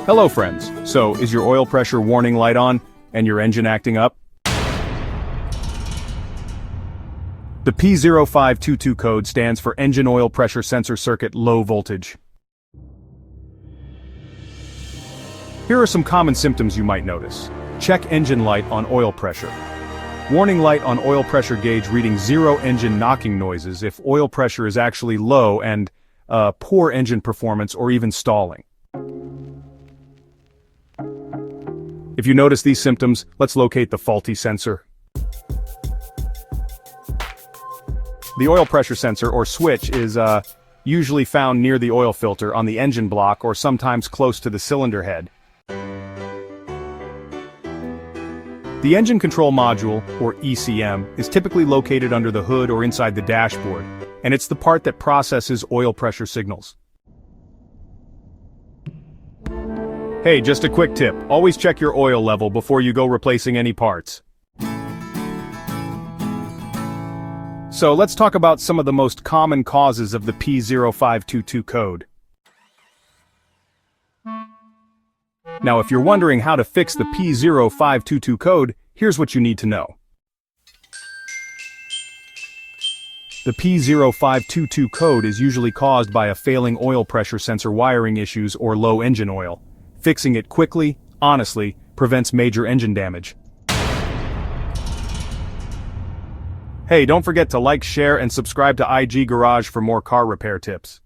Hello friends, so is your oil pressure warning light on, and your engine acting up? The P0522 code stands for Engine Oil Pressure Sensor Circuit Low Voltage. Here are some common symptoms you might notice. Check engine light on oil pressure. Warning light on oil pressure gauge reading 0 engine knocking noises if oil pressure is actually low and poor engine performance or even stalling. If you notice these symptoms, let's locate the faulty sensor. The oil pressure sensor or switch is usually found near the oil filter on the engine block or sometimes close to the cylinder head. The Engine Control Module, or ECM, is typically located under the hood or inside the dashboard, and it's the part that processes oil pressure signals. Hey, just a quick tip, always check your oil level before you go replacing any parts. So let's talk about some of the most common causes of the P0522 code. Now if you're wondering how to fix the P0522 code, here's what you need to know. The P0522 code is usually caused by a failing oil pressure sensor wiring issues or low engine oil. Fixing it quickly, honestly, prevents major engine damage. Hey, don't forget to like, share, and subscribe to IG Garage for more car repair tips.